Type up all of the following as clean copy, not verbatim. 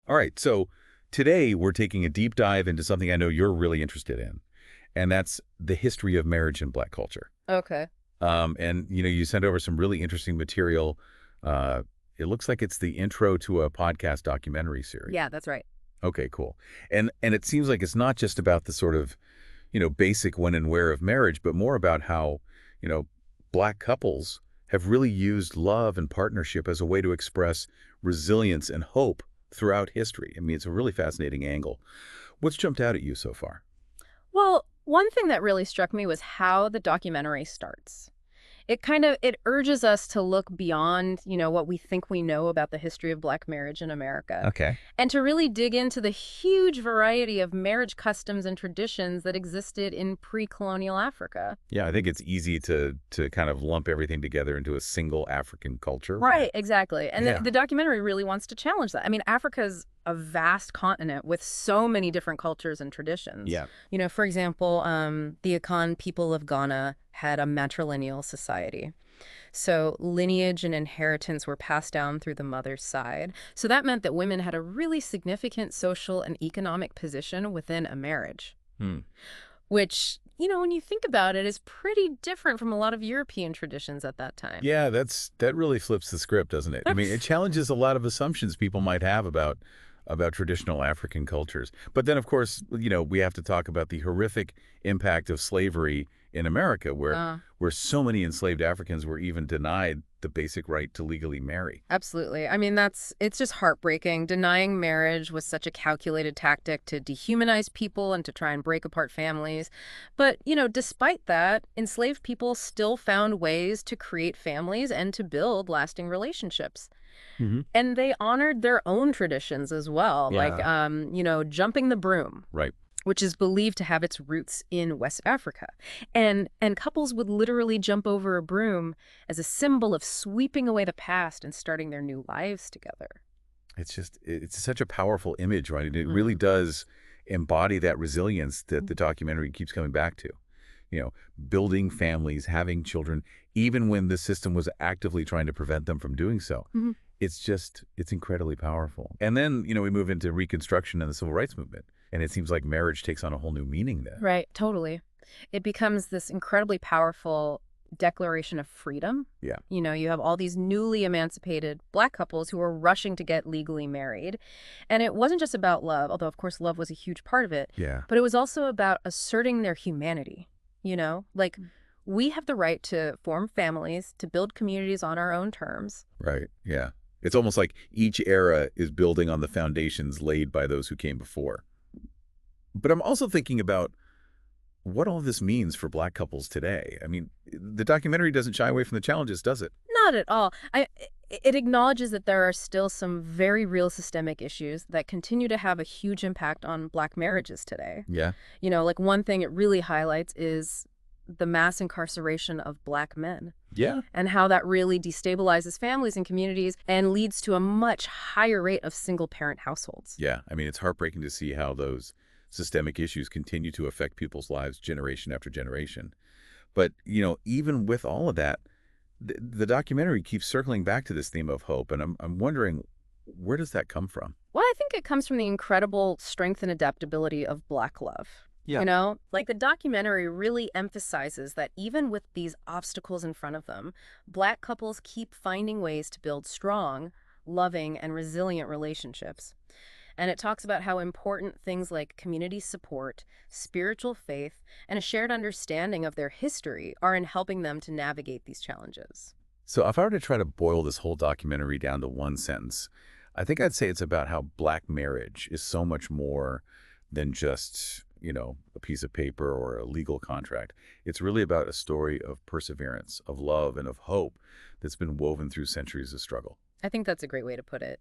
All right, so today we're taking a deep dive into something I know you're really interested in, and that's the history of marriage in Black culture. Okay. And you sent over some really interesting material. Uh, it looks like it's the intro to a podcast documentary series. Yeah, that's right. Okay, cool. And it seems like it's not just about the sort of basic when and where of marriage, but more about how you know Black couples have really used love and partnership as a way to express resilience and hope throughout history. I mean, it's a really fascinating angle. What's jumped out at you so far? Well, one thing that really struck me was how the documentary starts. It urges us to look beyond, what we think we know about the history of Black marriage in America, Okay. and to really dig into the huge variety of marriage customs and traditions that existed in pre-colonial Africa. Yeah, I think it's easy to kind of lump everything together into a single African culture. Right, exactly. And the, Yeah. the documentary really wants to challenge that. I mean, Africa's a vast continent with so many different cultures and traditions. Yeah. For example, the Akan people of Ghana had a matrilineal society. So lineage and inheritance were passed down through the mother's side. So that meant that women had a really significant social and economic position within a marriage, Hmm. which, when you think about it, is pretty different from a lot of European traditions at that time. Yeah, that really flips the script, doesn't it? I mean, it challenges a lot of assumptions people might have about traditional African cultures. But then, of course, we have to talk about the horrific impact of slavery in America, Uh, where so many enslaved Africans were even denied the basic right to legally marry. Absolutely. I mean, it's just heartbreaking. Denying marriage was such a calculated tactic to dehumanize people and to try and break apart families. But, despite that, enslaved people still found ways to create families and to build lasting relationships. Hmm. And they honored their own traditions as well, like, Yeah. jumping the broom, Right. which is believed to have its roots in West Africa. And couples would literally jump over a broom as a symbol of sweeping away the past and starting their new lives together. It's such a powerful image, right? And it really Mhm. does embody that resilience that the documentary keeps coming back to. You know, building families, having children, even when the system was actively trying to prevent them from doing so. Mhm. It's incredibly powerful. And then, we move into Reconstruction and the Civil Rights Movement. And it seems like marriage takes on a whole new meaning there. Right, totally. It becomes this incredibly powerful declaration of freedom. Yeah. You have all these newly emancipated Black couples who are rushing to get legally married. And it wasn't just about love, although, of course, love was a huge part of it, Yeah. but it was also about asserting their humanity. Like, we have the right to form families, to build communities on our own terms. Right. Yeah. It's almost like each era is building on the foundations laid by those who came before. But I'm also thinking about what all this means for Black couples today. I mean, the documentary doesn't shy away from the challenges, does it? Not at all. It acknowledges that there are still some very real systemic issues that continue to have a huge impact on Black marriages today. Yeah. Like one thing it really highlights is the mass incarceration of Black men Yeah. and how that really destabilizes families and communities and leads to a much higher rate of single-parent households. Yeah. I mean, it's heartbreaking to see how those systemic issues continue to affect people's lives generation after generation. But, even with all of that, the documentary keeps circling back to this theme of hope. And I'm wondering, where does that come from? Well, I think it comes from the incredible strength and adaptability of Black love. Yeah. Like the documentary really emphasizes that even with these obstacles in front of them, Black couples keep finding ways to build strong, loving, and resilient relationships. And it talks about how important things like community support, spiritual faith, and a shared understanding of their history are in helping them to navigate these challenges. So if I were to try to boil this whole documentary down to one sentence, I think I'd say it's about how Black marriage is so much more than just, a piece of paper or a legal contract. It's really about a story of perseverance, of love, and of hope that's been woven through centuries of struggle. I think that's a great way to put it.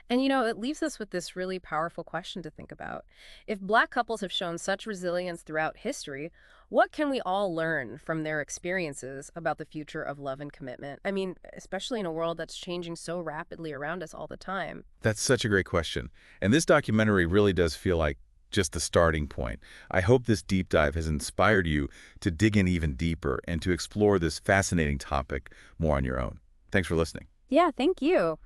And, it leaves us with this really powerful question to think about. If Black couples have shown such resilience throughout history, what can we all learn from their experiences about the future of love and commitment? I mean, especially in a world that's changing so rapidly around us all the time. That's such a great question. And this documentary really does feel like just the starting point. I hope this deep dive has inspired you to dig in even deeper and to explore this fascinating topic more on your own. Thanks for listening. Yeah, thank you.